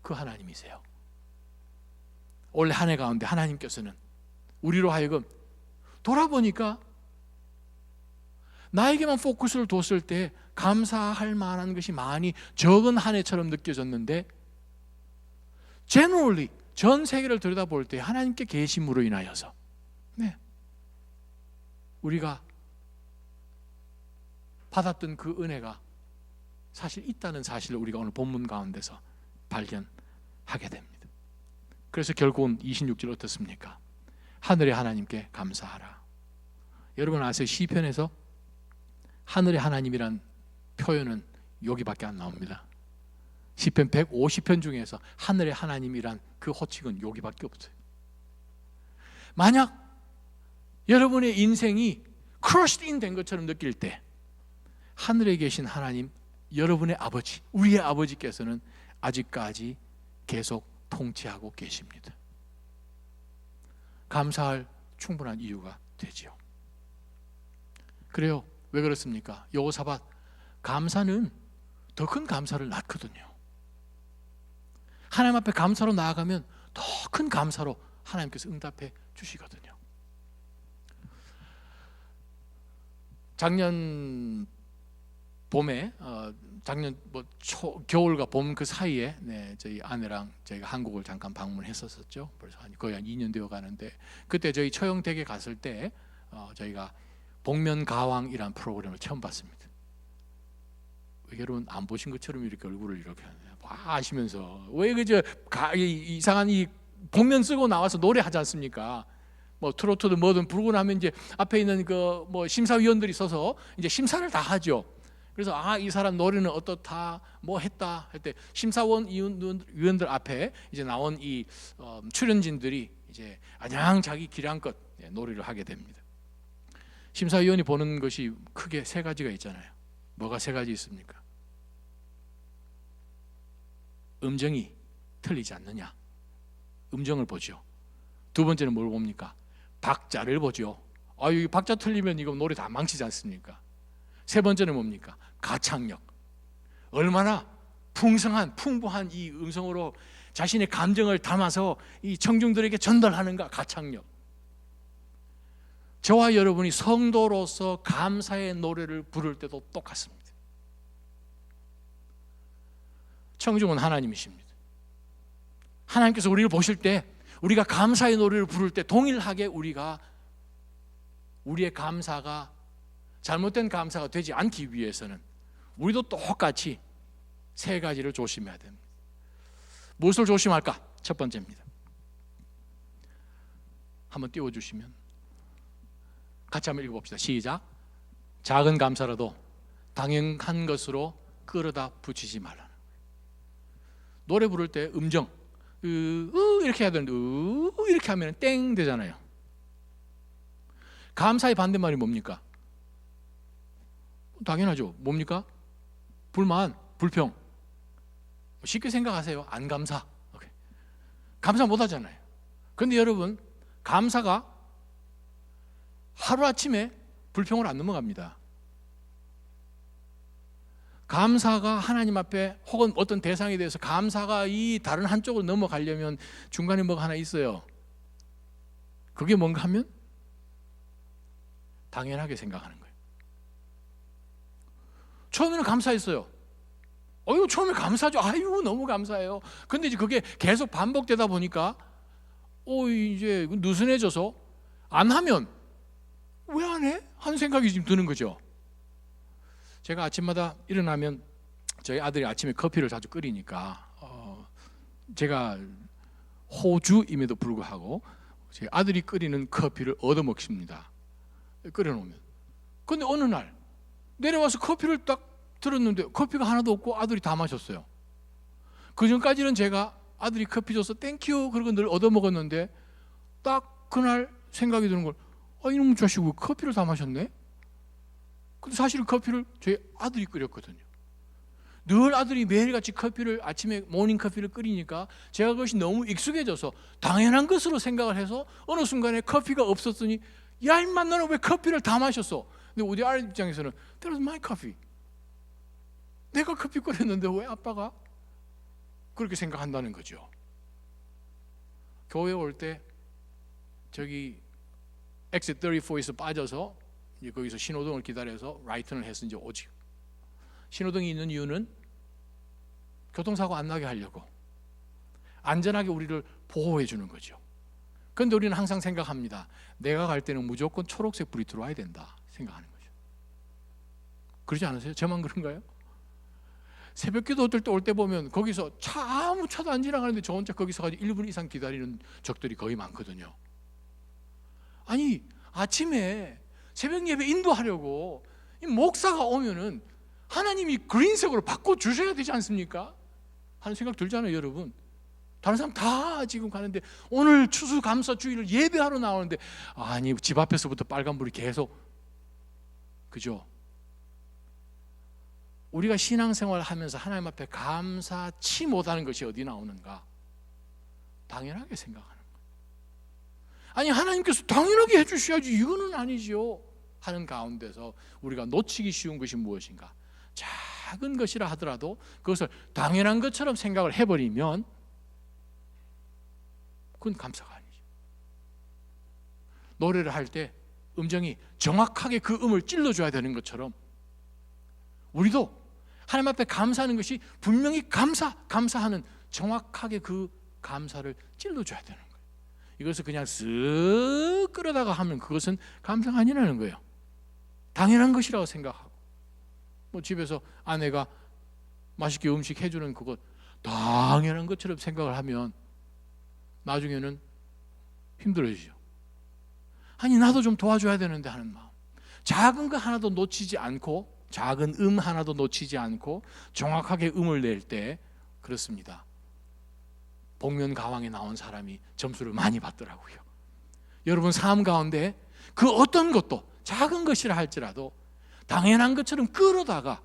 그 하나님이세요. 올해 한 해 가운데 하나님께서는 우리로 하여금 돌아보니까 나에게만 포커스를 뒀을 때 감사할 만한 것이 많이 적은 한 해처럼 느껴졌는데, generally 전 세계를 들여다볼 때 하나님께 계심으로 인하여서 우리가 받았던 그 은혜가 사실 있다는 사실을 우리가 오늘 본문 가운데서 발견하게 됩니다. 그래서 결국은 26절 어떻습니까? 하늘의 하나님께 감사하라. 여러분 아세요? 시편에서 하늘의 하나님이란 표현은 여기밖에 안 나옵니다. 시편 150편 중에서 하늘의 하나님이란 그 호칭은 여기밖에 없어요. 만약 여러분의 인생이 crushed in 된 것처럼 느낄 때 하늘에 계신 하나님, 여러분의 아버지, 우리의 아버지께서는 아직까지 계속 통치하고 계십니다. 감사할 충분한 이유가 되지요. 그래요. 왜 그렇습니까? 여호사밧, 감사는 더 큰 감사를 낳거든요. 하나님 앞에 감사로 나아가면 더 큰 감사로 하나님께서 응답해 주시거든요. 작년 봄에 작년 겨울과 봄 그 사이에 저희 아내랑 저희가 한국을 잠깐 방문했었죠. 벌써 거의 한 2년 되어 가는데, 그때 저희 처형댁에 갔을 때 저희가 복면가왕이란 프로그램을 처음 봤습니다. 여러분 안 보신 것처럼 이렇게 얼굴을 이렇게 하시면서 왜 그저 이상한 이 복면 쓰고 나와서 노래하지 않습니까? 뭐 트로트든 뭐든 부르고 나면 이제 앞에 있는 그 뭐 심사위원들이 서서 이제 심사를 다 하죠. 그래서 이 사람 노래는 어떻다, 뭐 했다 할 때 심사위원들 앞에 이제 나온 이 출연진들이 이제 그냥 자기 기량껏 노래를 하게 됩니다. 심사위원이 보는 것이 크게 세 가지가 있잖아요. 뭐가 세 가지 있습니까? 음정이 틀리지 않느냐, 음정을 보죠. 두 번째는 뭘 봅니까? 박자를 보죠. 이 박자 틀리면 이거 노래 다 망치지 않습니까? 세 번째는 뭡니까? 가창력. 얼마나 풍부한 이 음성으로 자신의 감정을 담아서 이 청중들에게 전달하는가, 가창력. 저와 여러분이 성도로서 감사의 노래를 부를 때도 똑같습니다. 청중은 하나님이십니다. 하나님께서 우리를 보실 때, 우리가 감사의 노래를 부를 때 동일하게 우리의 감사가 잘못된 감사가 되지 않기 위해서는 우리도 똑같이 세 가지를 조심해야 됩니다. 무엇을 조심할까? 첫 번째입니다. 한번 띄워주시면 같이 한번 읽어봅시다. 시작. 작은 감사라도 당연한 것으로 끌어다 붙이지 말라는 거예요. 노래 부를 때 음정 이렇게 해야 되는데 이렇게 하면 땡 되잖아요. 감사의 반대말이 뭡니까? 당연하죠. 뭡니까? 불만, 불평. 쉽게 생각하세요. 안 감사. 오케이. 감사 못 하잖아요. 그런데 여러분, 감사가 하루아침에 불평을 안 넘어갑니다. 감사가 하나님 앞에 혹은 어떤 대상에 대해서 감사가 이 다른 한쪽으로 넘어가려면 중간에 뭐가 하나 있어요. 그게 뭔가 하면 당연하게 생각하는 거예요. 처음에는 감사했어요. 처음에 감사하죠. 너무 감사해요. 근데 이제 그게 계속 반복되다 보니까 이제 느슨해져서 안 하면 왜 안 해? 하는 생각이 지금 드는 거죠. 제가 아침마다 일어나면 저희 아들이 아침에 커피를 자주 끓이니까 제가 호주임에도 불구하고 제 아들이 끓이는 커피를 얻어먹습니다. 끓여놓으면. 근데 어느 날 내려와서 커피를 딱 들었는데 커피가 하나도 없고 아들이 다 마셨어요. 그 전까지는 제가 아들이 커피 줘서 땡큐 그러고 늘 얻어먹었는데 딱 그날 생각이 드는 걸 이놈 자식 왜 커피를 다 마셨네? 근데 사실은 커피를 저희 아들이 끓였거든요. 늘 아들이 매일같이 커피를 아침에 모닝 커피를 끓이니까 제가 그것이 너무 익숙해져서 당연한 것으로 생각을 해서 어느 순간에 커피가 없었더니 야 임마 너는 왜 커피를 다 마셨어? 근데 우리 아들 입장에서는 That was my coffee. 내가 커피 끓였는데 왜 아빠가 그렇게 생각한다는 거죠. 교회 올 때 저기 exit 34에서 빠져서 이제 거기서 신호등을 기다려서 라이트를 해서 이제 오지. 신호등이 있는 이유는 교통사고 안 나게 하려고, 안전하게 우리를 보호해 주는 거죠. 그런데 우리는 항상 생각합니다. 내가 갈 때는 무조건 초록색 불이 들어와야 된다 생각하는 거죠. 그러지 않으세요? 저만 그런가요? 새벽기도 어떨 때 올 때 보면 거기서 아무 차도 안 지나가는데 저 혼자 거기서 가지고 1분 이상 기다리는 적들이 거의 많거든요. 아니, 아침에 새벽 예배 인도하려고 이 목사가 오면은 하나님이 그린색으로 바꿔주셔야 되지 않습니까? 하는 생각 들잖아요, 여러분. 다른 사람 다 지금 가는데 오늘 추수감사주일을 예배하러 나오는데, 아니, 집 앞에서부터 빨간불이 계속, 그죠? 우리가 신앙생활을 하면서 하나님 앞에 감사치 못하는 것이 어디 나오는가? 당연하게 생각하는 거예요. 아니, 하나님께서 당연하게 해주셔야지, 이거는 아니지요 하는 가운데서 우리가 놓치기 쉬운 것이 무엇인가? 작은 것이라 하더라도 그것을 당연한 것처럼 생각을 해버리면 그건 감사가 아니죠. 노래를 할 때 음정이 정확하게 그 음을 찔러줘야 되는 것처럼 우리도 하나님 앞에 감사하는 것이 분명히 감사하는, 정확하게 그 감사를 찔러줘야 되는 거예요. 이것을 그냥 쓱 끌어다가 하면 그것은 감사가 아니라는 거예요. 당연한 것이라고 생각하고, 뭐 집에서 아내가 맛있게 음식 해주는 그것 당연한 것처럼 생각을 하면 나중에는 힘들어지죠. 아니, 나도 좀 도와줘야 되는데 하는 마음, 작은 거 하나도 놓치지 않고, 작은 하나도 놓치지 않고 정확하게 음을 낼 때, 그렇습니다, 복면가왕에 나온 사람이 점수를 많이 받더라고요. 여러분 삶 가운데 그 어떤 것도 작은 것이라 할지라도 당연한 것처럼 끌어다가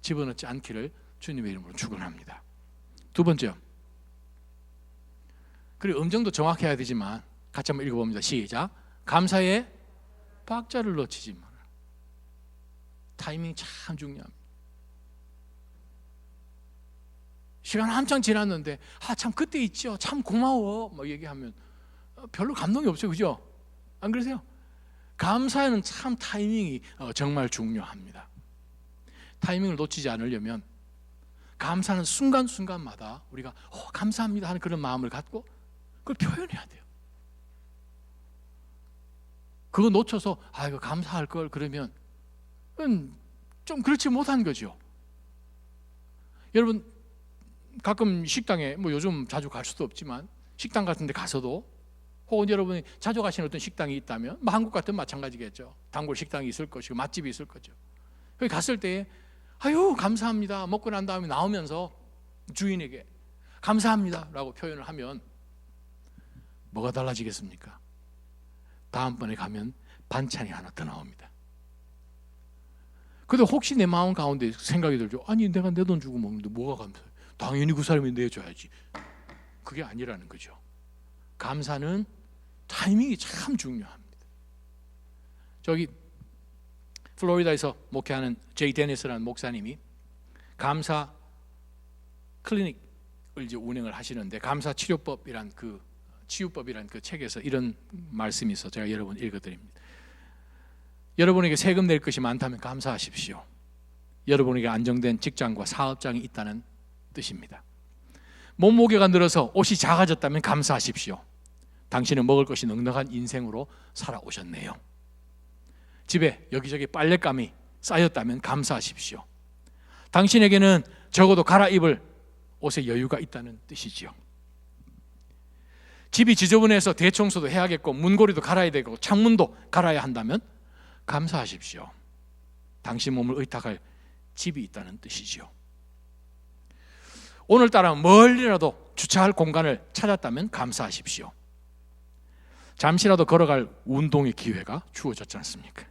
집어넣지 않기를 주님의 이름으로 축원합니다. 두 번째, 그리고 음정도 정확해야 되지만 같이 한번 읽어봅니다. 시작. 감사의 박자를 놓치지 마라. 타이밍이 참 중요합니다. 시간 한참 지났는데 참 그때 있죠, 참 고마워 뭐 얘기하면 별로 감동이 없죠, 그죠? 안 그러세요? 감사에는 참 타이밍이 정말 중요합니다. 타이밍을 놓치지 않으려면 감사하는 순간순간마다 우리가 감사합니다 하는 그런 마음을 갖고 그걸 표현해야 돼요. 그거 놓쳐서 이거 감사할 걸 그러면 좀 그렇지 못한 거죠. 여러분 가끔 식당에, 뭐 요즘 자주 갈 수도 없지만 식당 같은 데 가서도, 혹은 여러분이 자주 가시는 어떤 식당이 있다면, 뭐 한국 같으면 마찬가지겠죠. 단골 식당이 있을 것이고 맛집이 있을 거죠. 거기 갔을 때 아유 감사합니다 먹고 난 다음에 나오면서 주인에게 감사합니다 라고 표현을 하면 뭐가 달라지겠습니까? 다음번에 가면 반찬이 하나 더 나옵니다. 근데 혹시 내 마음 가운데 생각이 들죠. 아니, 내가 내 돈 주고 먹는데 뭐가 감사해? 당연히 그 사람이 내줘야지. 그게 아니라는 거죠. 감사는 타이밍이 참 중요합니다. 저기 플로리다에서 목회하는 제이 데니스라는 목사님이 감사 클리닉을 이제 운영을 하시는데, 감사 치료법이란 치유법이란 그 책에서 이런 말씀이 있어 제가 여러분 읽어드립니다. 여러분에게 세금 낼 것이 많다면 감사하십시오. 여러분에게 안정된 직장과 사업장이 있다는 뜻입니다. 몸무게가 늘어서 옷이 작아졌다면 감사하십시오. 당신은 먹을 것이 넉넉한 인생으로 살아오셨네요. 집에 여기저기 빨랫감이 쌓였다면 감사하십시오. 당신에게는 적어도 갈아입을 옷에 여유가 있다는 뜻이지요. 집이 지저분해서 대청소도 해야겠고 문고리도 갈아야 되고 창문도 갈아야 한다면 감사하십시오. 당신 몸을 의탁할 집이 있다는 뜻이지요. 오늘따라 멀리라도 주차할 공간을 찾았다면 감사하십시오. 잠시라도 걸어갈 운동의 기회가 주어졌지 않습니까?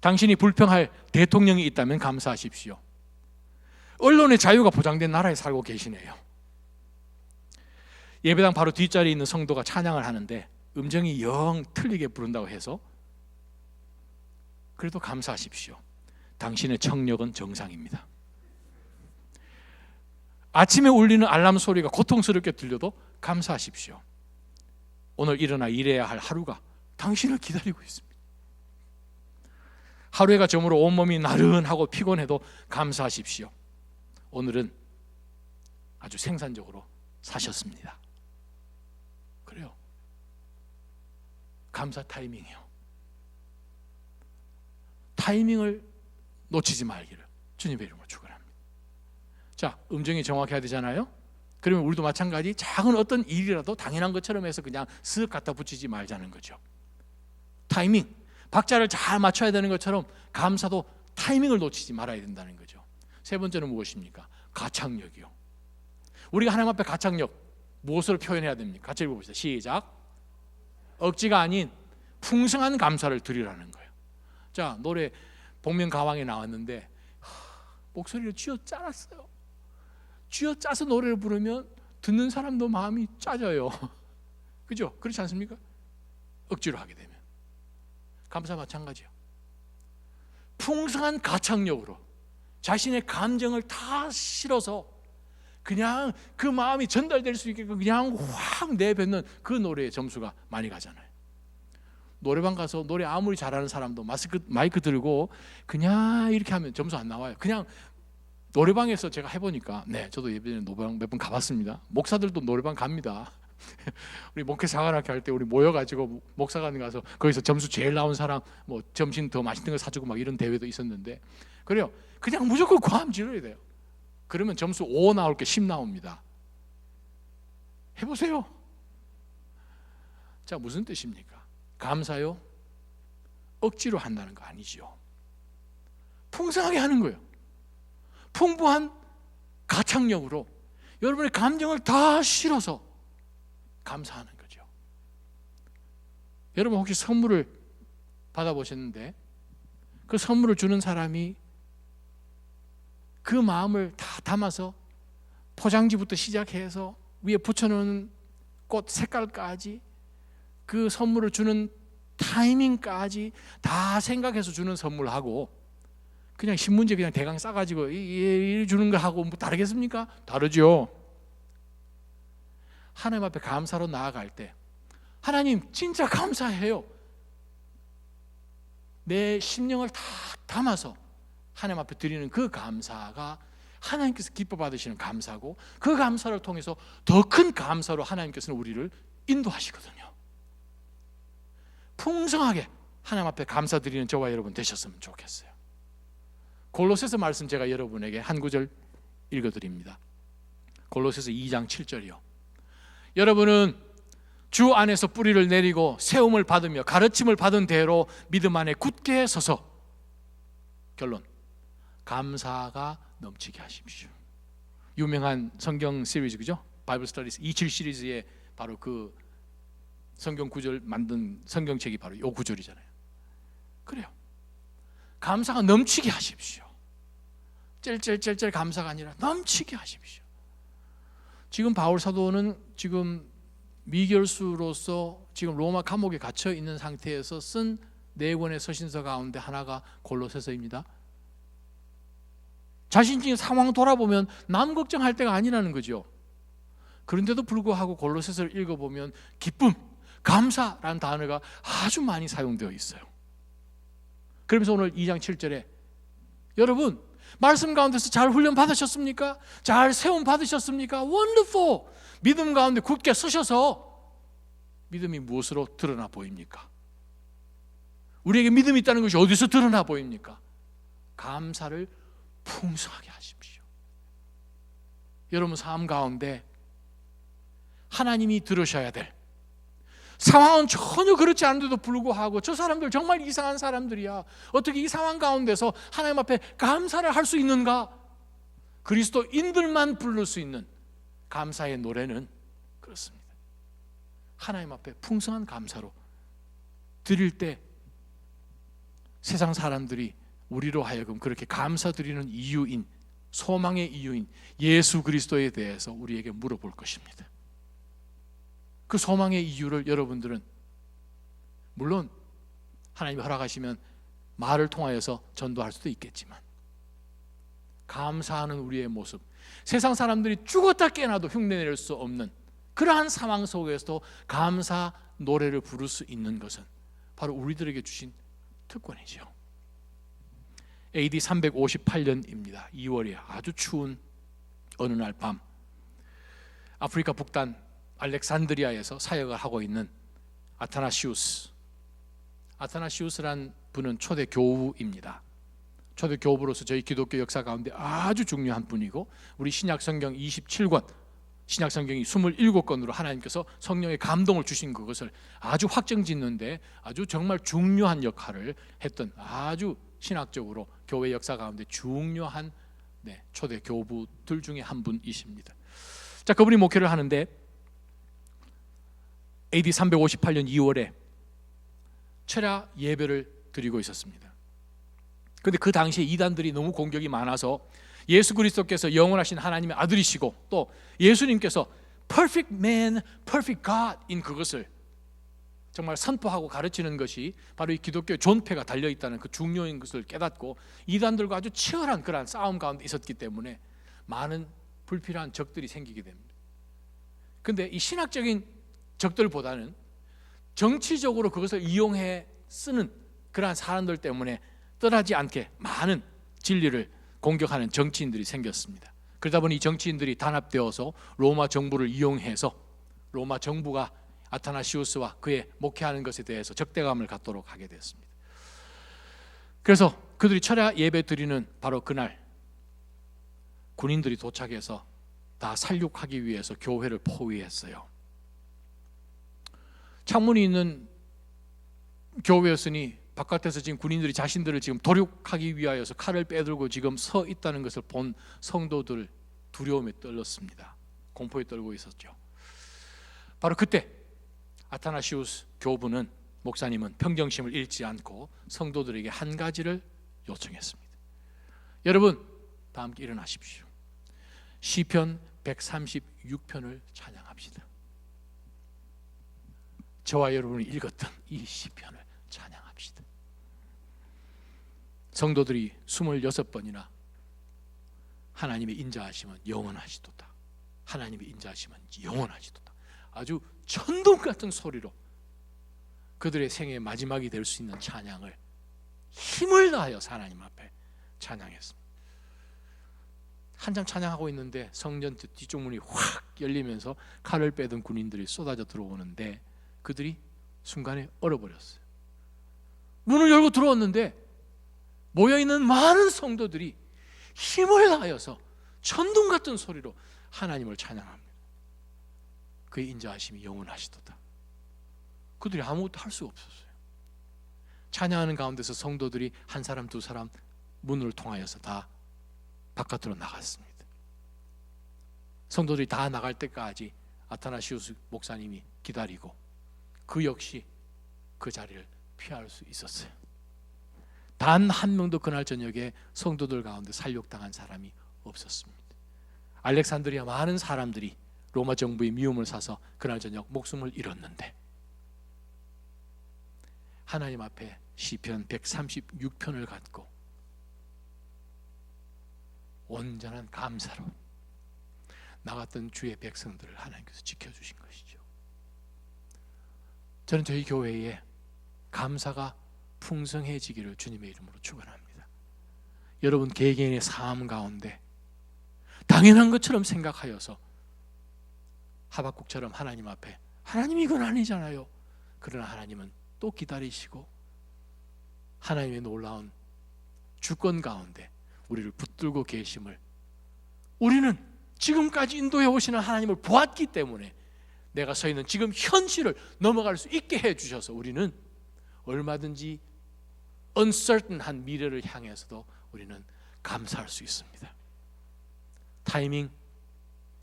당신이 불평할 대통령이 있다면 감사하십시오. 언론의 자유가 보장된 나라에 살고 계시네요. 예배당 바로 뒷자리에 있는 성도가 찬양을 하는데 음정이 영 틀리게 부른다고 해서 그래도 감사하십시오. 당신의 청력은 정상입니다. 아침에 울리는 알람 소리가 고통스럽게 들려도 감사하십시오. 오늘 일어나 일해야 할 하루가 당신을 기다리고 있습니다. 하루해가 저물어 온몸이 나른하고 피곤해도 감사하십시오. 오늘은 아주 생산적으로 사셨습니다. 그래요. 감사 타이밍이요. 타이밍을 놓치지 말기를 주님의 이름으로 축원합니다. 자, 음정이 정확해야 되잖아요. 그러면 우리도 마찬가지 작은 어떤 일이라도 당연한 것처럼 해서 그냥 쓱 갖다 붙이지 말자는 거죠. 타이밍, 박자를 잘 맞춰야 되는 것처럼 감사도 타이밍을 놓치지 말아야 된다는 거죠. 세 번째는 무엇입니까? 가창력이요. 우리가 하나님 앞에 가창력 무엇으로 표현해야 됩니까? 같이 읽어봅시다. 시작. 억지가 아닌 풍성한 감사를 드리라는 거예요. 자, 노래 복면가왕에 나왔는데 목소리를 쥐어 짜놨어요. 쥐어 짜서 노래를 부르면 듣는 사람도 마음이 짜져요. 그죠? 그렇지 않습니까? 억지로 하게 되면. 감사 마찬가지요. 풍성한 가창력으로 자신의 감정을 다 실어서 그냥 그 마음이 전달될 수 있게끔 그냥 확 내뱉는 그 노래의 점수가 많이 가잖아요. 노래방 가서 노래 아무리 잘하는 사람도 마이크 들고 그냥 이렇게 하면 점수 안 나와요. 그냥 노래방에서 제가 해보니까, 네, 저도 예전에 노래방 몇 번 가봤습니다. 목사들도 노래방 갑니다. 우리 목회 사관학교 할 때 우리 모여가지고 목사관 가서 거기서 점수 제일 나온 사람 뭐 점심 더 맛있는 거 사주고 막 이런 대회도 있었는데, 그래요. 그냥 무조건 고함 질러야 돼요. 그러면 점수 5 나올 게 10 나옵니다. 해보세요. 자, 무슨 뜻입니까? 감사요? 억지로 한다는 거 아니지요. 풍성하게 하는 거예요. 풍부한 가창력으로 여러분의 감정을 다 실어서 감사하는 거죠. 여러분 혹시 선물을 받아보셨는데 그 선물을 주는 사람이 그 마음을 다 담아서 포장지부터 시작해서 위에 붙여놓은 꽃 색깔까지 그 선물을 주는 타이밍까지 다 생각해서 주는 선물하고 그냥 신문지 그냥 대강 싸가지고 이 주는 거 하고 뭐 다르겠습니까? 다르죠. 하나님 앞에 감사로 나아갈 때 하나님 진짜 감사해요. 내 심령을 다 담아서 하나님 앞에 드리는 그 감사가 하나님께서 기뻐 받으시는 감사고, 그 감사를 통해서 더 큰 감사로 하나님께서는 우리를 인도하시거든요. 풍성하게 하나님 앞에 감사드리는 저와 여러분 되셨으면 좋겠어요. 골로새서 말씀 제가 여러분에게 한 구절 읽어드립니다. 골로새서 2장 7절이요. 여러분은 주 안에서 뿌리를 내리고 세움을 받으며 가르침을 받은 대로 믿음 안에 굳게 서서, 결론, 감사가 넘치게 하십시오. 유명한 성경 시리즈, 그죠? 바이블 스터디스 27 시리즈의 바로 그 성경 구절 만든 성경책이 바로 이 구절이잖아요. 그래요. 감사가 넘치게 하십시오. 짤짤짤짤 감사가 아니라 넘치게 하십시오. 지금 바울 사도는 지금 미결수로서 지금 로마 감옥에 갇혀 있는 상태에서 쓴 4권의 서신서 가운데 하나가 골로새서입니다. 자신 지금 상황 돌아보면 남 걱정할 때가 아니라는 거죠. 그런데도 불구하고 골로새서를 읽어보면 기쁨, 감사라는 단어가 아주 많이 사용되어 있어요. 그러면서 오늘 2장 7절에 여러분 말씀 가운데서 잘 훈련 받으셨습니까? 잘 세움 받으셨습니까? Wonderful! 믿음 가운데 굳게 서셔서 믿음이 무엇으로 드러나 보입니까? 우리에게 믿음이 있다는 것이 어디서 드러나 보입니까? 감사를 풍성하게 하십시오. 여러분 삶 가운데 하나님이 들으셔야 될 상황은 전혀 그렇지 않은데도 불구하고 저 사람들 정말 이상한 사람들이야, 어떻게 이 상황 가운데서 하나님 앞에 감사를 할 수 있는가? 그리스도인들만 부를 수 있는 감사의 노래는 그렇습니다. 하나님 앞에 풍성한 감사로 드릴 때 세상 사람들이 우리로 하여금 그렇게 감사드리는 이유인, 소망의 이유인 예수 그리스도에 대해서 우리에게 물어볼 것입니다. 그 소망의 이유를 여러분들은 물론 하나님이 허락하시면 말을 통하여서 전도할 수도 있겠지만, 감사하는 우리의 모습, 세상 사람들이 죽었다 깨어나도 흉내낼 수 없는 그러한 상황 속에서도 감사 노래를 부를 수 있는 것은 바로 우리들에게 주신 특권이죠. AD 358년입니다. 2월에 아주 추운 어느 날 밤, 아프리카 북단 알렉산드리아에서 사역을 하고 있는 아타나시우스란 분은 초대 교우입니다. 초대 교우로서 저희 기독교 역사 가운데 아주 중요한 분이고, 우리 신약 성경 27권, 신약 성경이 27권으로 하나님께서 성령의 감동을 주신 그것을 아주 확정짓는데 아주 정말 중요한 역할을 했던, 아주 신학적으로 교회 역사 가운데 중요한 초대 교부들 중에 한 분이십니다. 자, 그분이 목회를 하는데 AD 358년 2월에 철야 예배를 드리고 있었습니다. 그런데 그 당시에 이단들이 너무 공격이 많아서 예수 그리스도께서 영원하신 하나님의 아들이시고 또 예수님께서 perfect man, perfect God인 그것을 정말 선포하고 가르치는 것이 바로 이 기독교의 존폐가 달려있다는 그 중요한 것을 깨닫고 이단들과 아주 치열한 그러한 싸움 가운데 있었기 때문에 많은 불필요한 적들이 생기게 됩니다. 그런데 이 신학적인 적들보다는 정치적으로 그것을 이용해 쓰는 그러한 사람들 때문에 떠나지 않게 많은 진리를 공격하는 정치인들이 생겼습니다. 그러다 보니 이 정치인들이 단합되어서 로마 정부를 이용해서 로마 정부가 아타나시우스와 그의 목회하는 것에 대해서 적대감을 갖도록 하게 되었습니다. 그래서 그들이 철야 예배 드리는 바로 그날 군인들이 도착해서 다 살육하기 위해서 교회를 포위했어요. 창문이 있는 교회였으니 바깥에서 지금 군인들이 자신들을 지금 도륙하기 위하여서 칼을 빼들고 지금 서 있다는 것을 본 성도들 두려움에 떨렸습니다. 공포에 떨고 있었죠. 바로 그때 아타나시우스 교부는, 목사님은 평정심을 잃지 않고 성도들에게 한 가지를 요청했습니다. 여러분, 다 함께 일어나십시오. 시편 136편을 찬양합시다. 저와 여러분이 읽었던 이 시편을 찬양합시다. 성도들이 26번이나 하나님의 인자하심은 영원하시도다, 하나님의 인자하심은 영원하시도다, 아주 천둥 같은 소리로 그들의 생애의 마지막이 될 수 있는 찬양을 힘을 다하여서 하나님 앞에 찬양했습니다. 한참 찬양하고 있는데 성전 뒤쪽 문이 확 열리면서 칼을 빼던 군인들이 쏟아져 들어오는데 그들이 순간에 얼어버렸어요. 문을 열고 들어왔는데 모여있는 많은 성도들이 힘을 다하여서 천둥 같은 소리로 하나님을 찬양합니다. 그의 인자하심이 영원하시도다. 그들이 아무것도 할 수가 없었어요. 찬양하는 가운데서 성도들이 한 사람 두 사람 문을 통하여서 다 바깥으로 나갔습니다. 성도들이 다 나갈 때까지 아타나시우스 목사님이 기다리고 그 역시 그 자리를 피할 수 있었어요. 단 한 명도 그날 저녁에 성도들 가운데 살육당한 사람이 없었습니다. 알렉산드리아 많은 사람들이 로마 정부의 미움을 사서 그날 저녁 목숨을 잃었는데 하나님 앞에 시편 136편을 갖고 온전한 감사로 나갔던 주의 백성들을 하나님께서 지켜주신 것이죠. 저는 저희 교회에 감사가 풍성해지기를 주님의 이름으로 축원합니다. 여러분 개개인의 삶 가운데 당연한 것처럼 생각하여서 하박국처럼 하나님 앞에 하나님 이건 아니잖아요. 그러나 하나님은 또 기다리시고 하나님의 놀라운 주권 가운데 우리를 붙들고 계심을 우리는 지금까지 인도해 오시는 하나님을 보았기 때문에 내가 서 있는 지금 현실을 넘어갈 수 있게 해주셔서 우리는 얼마든지 uncertain한 미래를 향해서도 우리는 감사할 수 있습니다. 타이밍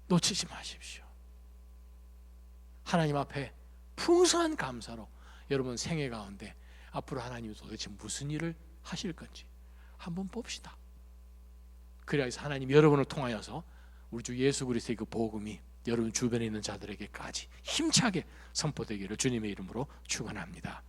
놓치지 마십시오. 하나님 앞에 풍성한 감사로 여러분 생애 가운데 앞으로 하나님이 도대체 무슨 일을 하실 건지 한번 봅시다. 그래야 해서 하나님 여러분을 통하여서 우리 주 예수 그리스도의 그 복음이 여러분 주변에 있는 자들에게까지 힘차게 선포되기를 주님의 이름으로 축원합니다.